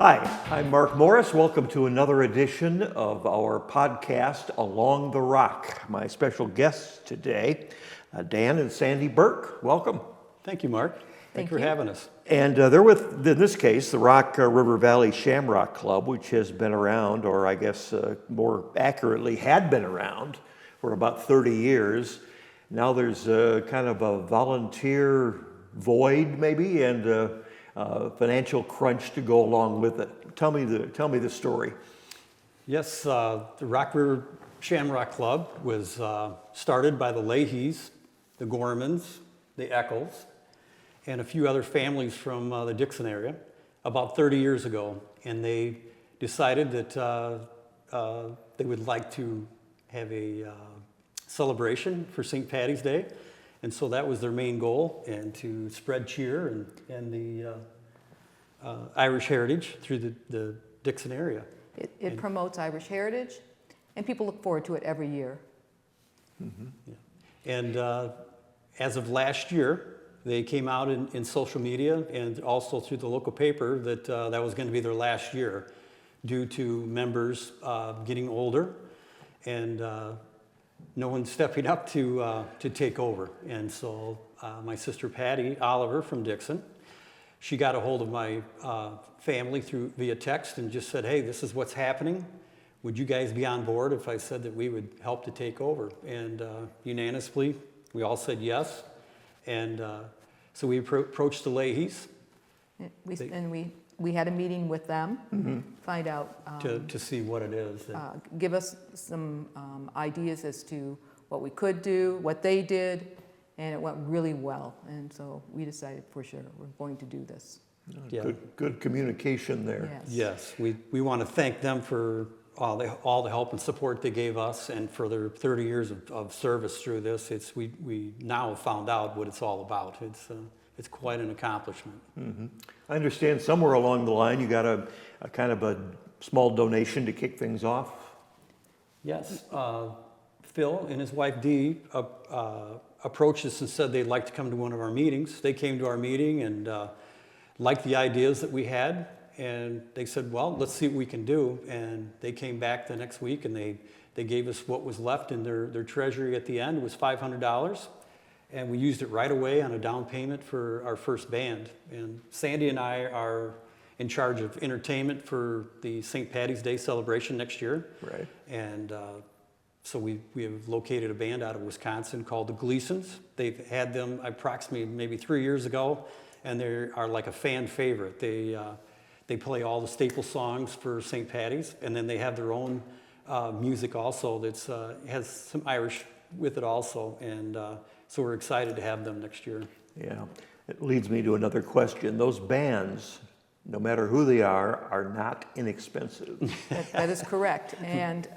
Hi, I'm Mark Morris. Welcome to another edition of our podcast, Along the Rock. My special guests today, Dan and Sandy Burke. Welcome. Thank you, Mark. Thanks for having us. And they're with, in this case, the Rock River Valley Shamrock Club, which has been around, or I guess more accurately, had been around for about 30 years. Now there's kind of a volunteer void, maybe, and financial crunch to go along with it. Tell me the story. Yes, the Rock River Shamrock Club was started by the Leahys, the Gormans, the Eccles, and a few other families from the Dixon area about 30 years ago. And they decided that they would like to have a celebration for St. Patty's Day. And so that was their main goal, and to spread cheer and the Irish heritage through the Dixon area. It promotes Irish heritage, and people look forward to it every year. Mm-hmm. Yeah. And as of last year, they came out in social media and also through the local paper that that was going to be their last year due to members getting older and no one stepping up to take over. And so my sister Patty Oliver from Dixon, she got a hold of my family via text and just said, hey, this is what's happening. Would you guys be on board if I said that we would help to take over? And unanimously, we all said yes. And so we approached the Leahys. We had a meeting with them, find out. To see what it is. Give us some ideas as to what we could do, what they did, and it went really well. And so we decided for sure we're going to do this. Yeah. Good communication there. Yes, we want to thank them for all the help and support they gave us and for their 30 years of service through this. We now found out what it's all about. It's quite an accomplishment. Mm-hmm. I understand somewhere along the line you got a kind of a small donation to kick things off. Yes, Phil and his wife Dee approached us and said they'd like to come to one of our meetings. They came to our meeting and liked the ideas that we had, and they said, well, let's see what we can do. And they came back the next week and they gave us what was left in their treasury at the end. It was $500. And we used it right away on a down payment for our first band. And Sandy and I are in charge of entertainment for the St. Patty's Day celebration next year. Right. And so we have located a band out of Wisconsin called the Gleasons. They've had them approximately maybe 3 years ago, and they are like a fan favorite. They play all the staple songs for St. Patty's, and then they have their own music also that's has some Irish with it also. And so we're excited to have them next year. Yeah, it leads me to another question. Those bands, no matter who they are not inexpensive. that is correct. And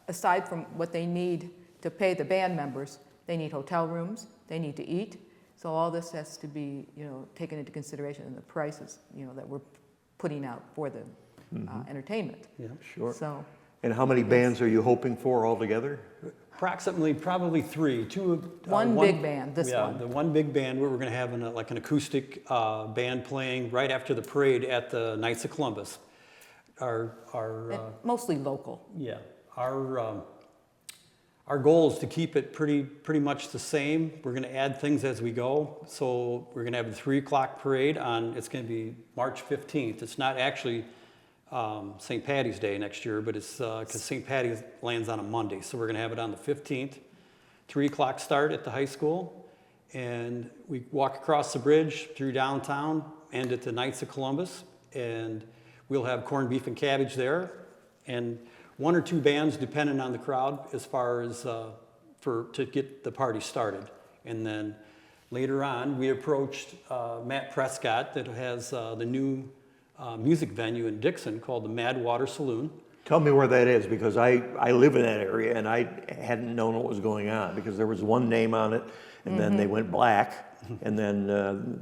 aside from what they need to pay the band members, they need hotel rooms, they need to eat. So all this has to be, taken into consideration in the prices, that we're putting out for the entertainment. Yeah, sure. So. And how many bands are you hoping for altogether? Approximately, probably three. One big band, one. Yeah, the one big band where we're going to have an acoustic band playing right after the parade at the Knights of Columbus. Mostly local. Yeah, our goal is to keep it pretty much the same. We're going to add things as we go. So we're going to have the 3 o'clock parade it's going to be March 15th. It's not actually St. Patty's Day next year, but it's because St. Patty's lands on a Monday. So we're going to have it on the 15th. 3 o'clock start at the high school. And we walk across the bridge through downtown, end at the Knights of Columbus. And we'll have corned beef and cabbage there. And 1 or 2 bands, depending on the crowd, as far as to get the party started. And then later on, we approached Matt Prescott that has the new music venue in Dixon called the Mad Water Saloon. Tell me where that is, because I live in that area and I hadn't known what was going on, because there was one name on it and then they went black and then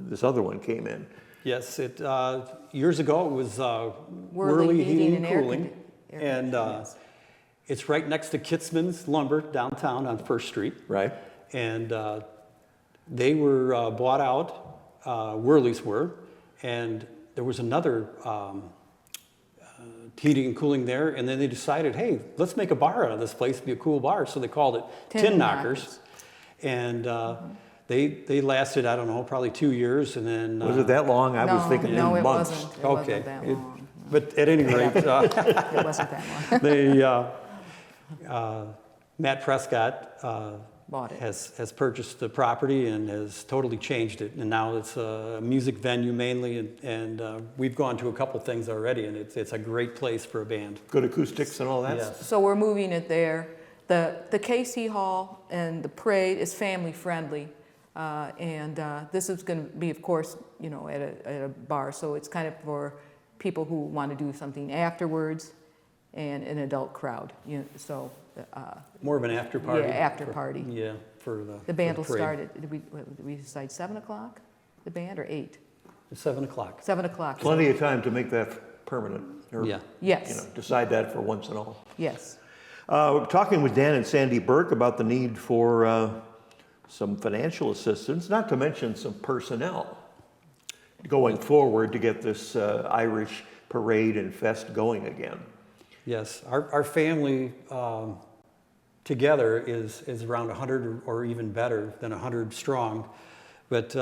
this other one came in. Yes, years ago it was Whirly Heating and Cooling. And it's right next to Kitzman's Lumber downtown on First Street. Right. And they were bought out, Whirly's were, and there was another heating and cooling there, and then they decided, hey, let's make a bar out of this place, be a cool bar. So they called it Tin Knockers. And they lasted, I don't know, probably 2 years, and then Was it that long? I was thinking no, it months. wasn't. It okay. wasn't that long. But at any rate, It wasn't that long. Matt Prescott Bought it. has purchased the property and has totally changed it, and now it's a music venue mainly, and we've gone to a couple things already, and it's a great place for a band. Good acoustics and all that? Yes. So we're moving it there. The KC Hall and the parade is family friendly, and this is going to be, of course, you know, at a bar. So it's kind of for people who want to do something afterwards, and an adult crowd. You know, so More of an after party. yeah, after party. Yeah, for The band for will parade. start at, did we decide 7 o'clock? The band, or 8? It's 7 o'clock. 7 o'clock. Plenty of time to make that permanent, or, Yeah. Yes. you know, decide that for once and all. Yes. We're talking with Dan and Sandy Burke about the need for some financial assistance, not to mention some personnel going forward to get this Irish parade and fest going again. Yes, our family together is around 100 or even better than 100 strong. But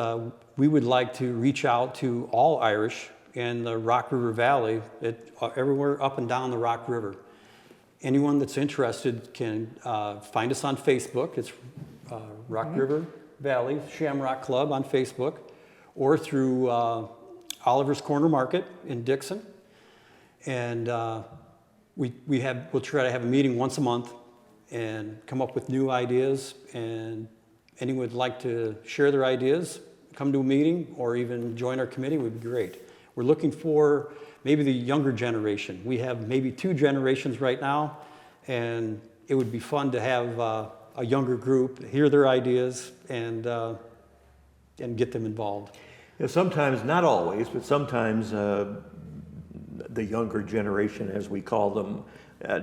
we would like to reach out to all Irish in the Rock River Valley, everywhere up and down the Rock River. Anyone that's interested can find us on Facebook. It's Rock River Valley Shamrock Club on Facebook, or through Oliver's Corner Market in Dixon. And we'll try to have a meeting once a month and come up with new ideas. And anyone would like to share their ideas, come to a meeting, or even join our committee would be great. We're looking for maybe the younger generation. We have maybe 2 generations right now, and it would be fun to have a younger group, hear their ideas, and get them involved. Yeah, sometimes, not always, but sometimes the younger generation, as we call them,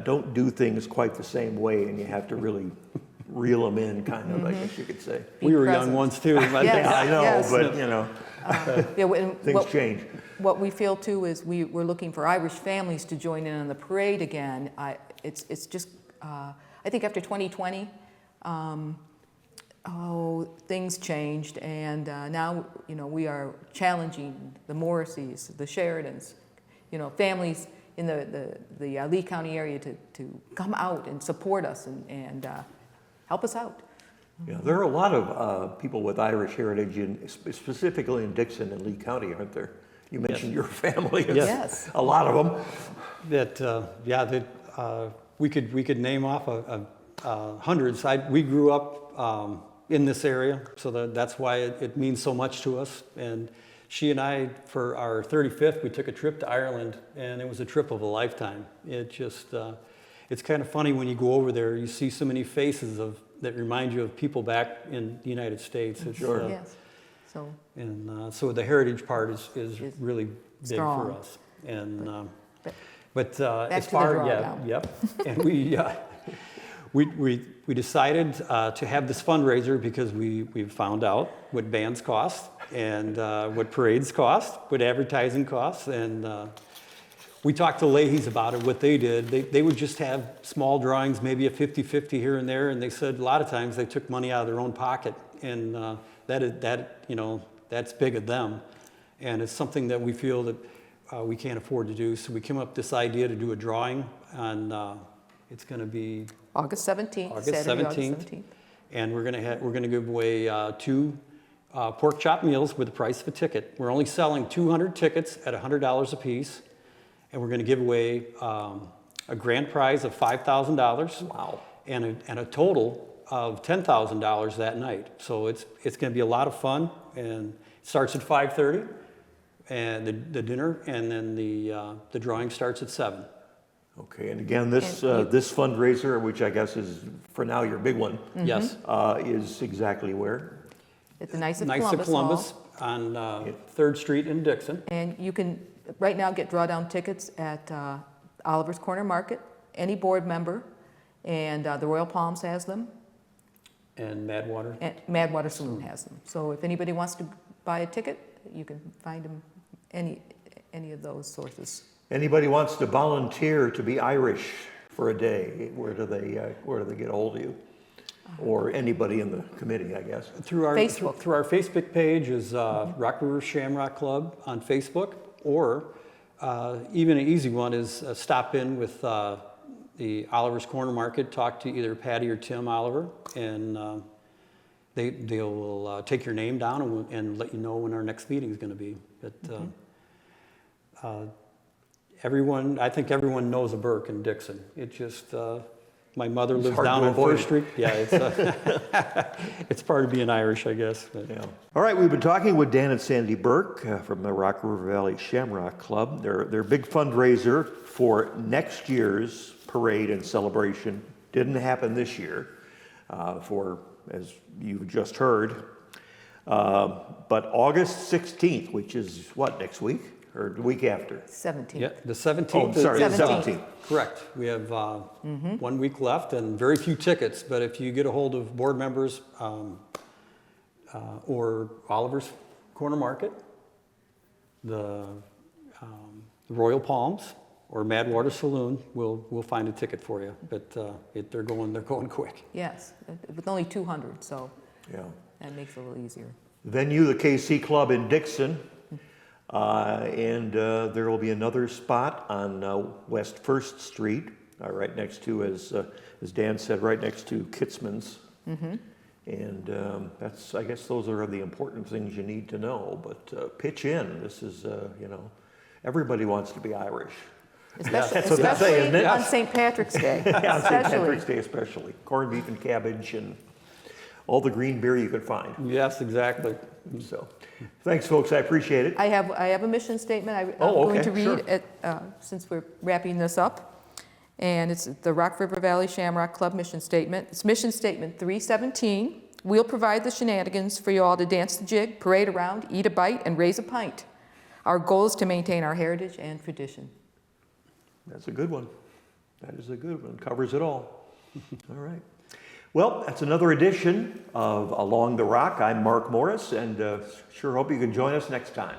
don't do things quite the same way, and you have to really reel them in, kind of, I guess you could say. We were present. young ones too. But Yes. Yeah, I know, Yes. but you know, Yeah, and things change. What we feel too is we're looking for Irish families to join in on the parade again. It's just, I think after 2020, things changed, and now, you know, we are challenging the Morrisseys, the Sheridans, you know, families in the Lee County area to come out and support us and help us out. Yeah, there are a lot of people with Irish heritage, specifically in Dixon and Lee County, aren't there? You mentioned your family. It's Yes. a lot of them. We could name off hundreds. We grew up in this area, so that's why it means so much to us. And she and I, for our 35th, we took a trip to Ireland, and it was a trip of a lifetime. It just, it's kind of funny when you go over there, you see so many faces that remind you of people back in the United States. It's, Sure. Yes. So and so the heritage part is really big strong. for us. And But but as to the far drawdown. yep. And we decided to have this fundraiser because we found out what bands cost and what parades cost, what advertising costs, and we talked to Leahy's about it, what they did. They would just have small drawings, maybe a 50-50 here and there, and they said a lot of times they took money out of their own pocket, and that's big of them, and it's something that we feel that we can't afford to do. So we came up with this idea to do a drawing on. It's going to be August 17th, August Saturday, 17th. August 17th. And we're going to give away 2 pork chop meals with the price of a ticket. We're only selling 200 tickets at $100 a piece, and we're going to give away a grand prize of $5,000. Wow. And a total of $10,000 that night. So it's going to be a lot of fun, and it starts at 5:30, and the dinner, and then the drawing starts at 7. Okay, and again, this fundraiser, which I guess is for now your big one, Yes. is exactly where? At the Knights of Knights Columbus, of Columbus Hall. on 3rd Street in Dixon. And you can, right now, get drawdown tickets at Oliver's Corner Market, any board member, and the Royal Palms has them, And Madwater. and Madwater Saloon has them. So if anybody wants to buy a ticket, you can find them any of those sources. Anybody wants to volunteer to be Irish for a day, where do they get a hold of you? Or anybody in the committee, I guess. Through our Facebook. through our Facebook page is Rock River Shamrock Club on Facebook, or even an easy one is stop in with the Oliver's Corner Market, talk to either Patty or Tim Oliver, and they will take your name down and let you know when our next meeting is going to be. But I think everyone knows a Burke in Dixon. It just my mother lives hard down to on avoid. First Street. Yeah, it's it's part of being Irish, I guess. But. Yeah. All right, we've been talking with Dan and Sandy Burke from the Rock River Valley Shamrock Club. Their big fundraiser for next year's parade and celebration didn't happen this year, as you've just heard. But August 16th, which is what, next week or the week after? 17th. Yeah, the 17th. Oh, sorry, the 17th. 17th. Correct. We have 1 week left and very few tickets, but if you get a hold of board members or Oliver's Corner Market, the Royal Palms, or Madwater Saloon, we'll find a ticket for you. But they're going quick. Yes, with only 200, so Yeah. that makes it a little easier. Venue, the KC Club in Dixon. And there will be another spot on West 1st Street, right next to, as Dan said, right next to Kitzman's. And I guess those are the important things you need to know. But pitch in. This is, everybody wants to be Irish. Especially, That's what they say, isn't it? on St. Patrick's Day. Yeah, on St. especially. Patrick's Day especially. Corned beef and cabbage and all the green beer you could find. Yes, exactly. So, thanks, folks. I appreciate it. I have a mission statement I'm Oh, going okay, to read sure. since we're wrapping this up. And it's the Rock River Valley Shamrock Club mission statement. It's mission statement 317. We'll provide the shenanigans for you all to dance the jig, parade around, eat a bite, and raise a pint. Our goal is to maintain our heritage and tradition. That's a good one. That is a good one. Covers it all. All right. Well, that's another edition of Along the Rock. I'm Mark Morris, and sure hope you can join us next time.